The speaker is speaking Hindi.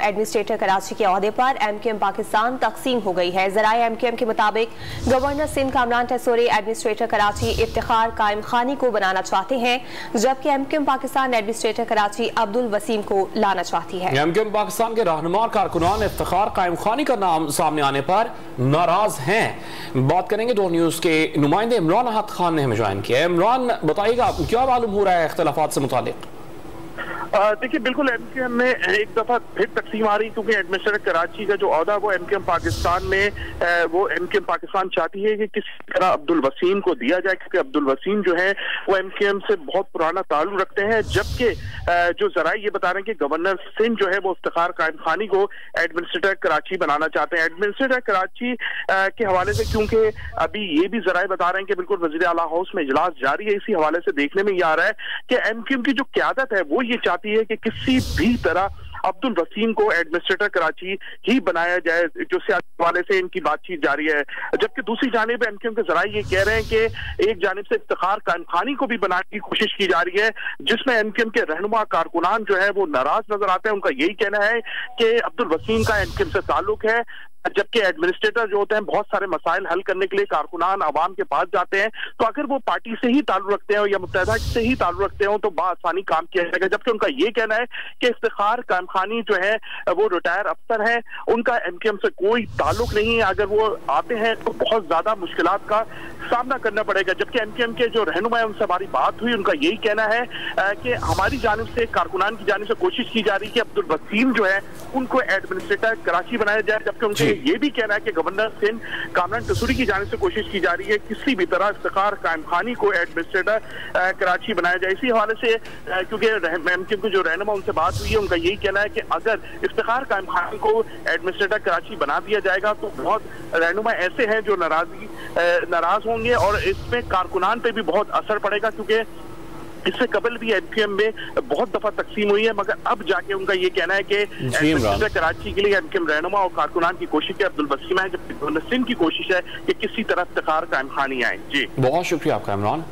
एडमिनिस्ट्रेटर कराची के ओहदे पर MQM पाकिस्तान तकसीम हो गई है। ज़राए MQM के मुताबिक गवर्नर सिंध कामरान टैसूरी एडमिनिस्ट्रेटर कराची इफ्तिखार कायम खानी को बनाना चाहते हैं, जबकि MQM पाकिस्तान एडमिनिस्ट्रेटर कराची अब्दुल वसीम को लाना चाहती है। MQM पाकिस्तान के रहनुमा कारकुनान इफ्तिखार कायम खानी का नाम सामने आने पर नाराज हैं। बात करेंगे दो न्यूज के नुमाइंदे इमरान अहद खान ने हमें ज्वाइन किया है। इमरान, बताइएगा क्या मालूम हो रहा है इख्तिलाफात से मुतालिक? देखिए, बिल्कुल MQM में एक दफा फिर तकसीम आ रही, क्योंकि एडमिनिस्ट्रेटर कराची का जो ओहदा वो MQM पाकिस्तान में वो MQM पाकिस्तान चाहती है कि किसी तरह अब्दुल वसीम को दिया जाए, क्योंकि अब्दुल वसीम जो है वो MQM से बहुत पुराना ताल्लुक रखते हैं। जबकि जो जराए ये बता रहे हैं कि गवर्नर सिंध जो है वो इफ्तिखार कायम खानी को एडमिनिस्ट्रेटर कराची बनाना चाहते हैं। एडमिनिस्ट्रेटर कराची के हवाले से क्योंकि अभी ये भी जराए बता रहे हैं कि बिल्कुल वज़ीर आला हाउस में इजलास जारी है, इसी हवाले से देखने में ये आ रहा है कि MQM की जो क़यादत है वो ये चाहती है कि किसी भी तरह अब्दुल वसीम को एडमिनिस्ट्रेटर कराची ही बनाया जाए, जो सियासी हवाले से इनकी बातचीत जारी है। जबकि दूसरी जानिब MQM के जराए ये कह रहे हैं कि एक जानिब से इफ्तिखार कायम खानी को भी बनाने की कोशिश की जा रही है, जिसमें MQM के रहनुमा कारकुनान जो है वो नाराज नजर आते हैं। उनका यही कहना है कि अब्दुल वसीम का MQM से ताल्लुक है, जबकि एडमिनिस्ट्रेटर जो होते हैं बहुत सारे मसाइल हल करने के लिए कारकुनान आवाम के पास जाते हैं, तो अगर वो पार्टी से ही ताल्लुक रखते हो या मुत्तहदा से ही ताल्लुक रखते हो तो बआसानी काम किया जाएगा। जबकि उनका ये कहना है कि इफ्तिखार कायम खानी जो है वो रिटायर अफसर है, उनका MQM से कोई ताल्लुक नहीं है, अगर वो आते हैं तो बहुत ज्यादा मुश्किलात का सामना करना पड़ेगा। जबकि MQM के जो रहनुमा है उनसे हमारी बात हुई, उनका यही कहना है कि हमारी जानिब से, कारकुनान की जानिब से कोशिश की जा रही है कि अब्दुल वसीम जो है उनको एडमिनिस्ट्रेटर कराची बनाया जाए। जबकि उनके ये भी कहना है कि गवर्नर सिंध कामरान टैसूरी की जानिब से कोशिश की जा रही है किसी भी तरह इफ्तिखार कायम खानी को एडमिनिस्ट्रेटर कराची बनाया जाए। इसी हवाले से क्योंकि MQM के जो रहनुमा उनसे बात हुई है, उनका यही कहना है कि अगर इफ्तिखार कायम खानी को एडमिनिस्ट्रेटर कराची बना दिया जाएगा तो बहुत रहनुमा ऐसे हैं जो नाराज होंगे और इसमें कारकुनान पे भी बहुत असर पड़ेगा, क्योंकि इससे कबल भी MQM में बहुत दफा तकसीम हुई है, मगर अब जाके उनका ये कहना है कि एडमिनिस्ट्रेटर कराची के लिए MQM रहनुमा और कारकुनान की कोशिश है अब्दुल वसीम है, जबकि गवर्नर सिंध की कोशिश है कि किसी तरह इफ्तिखार कायम खानी आए। जी, बहुत शुक्रिया आपका इमरान।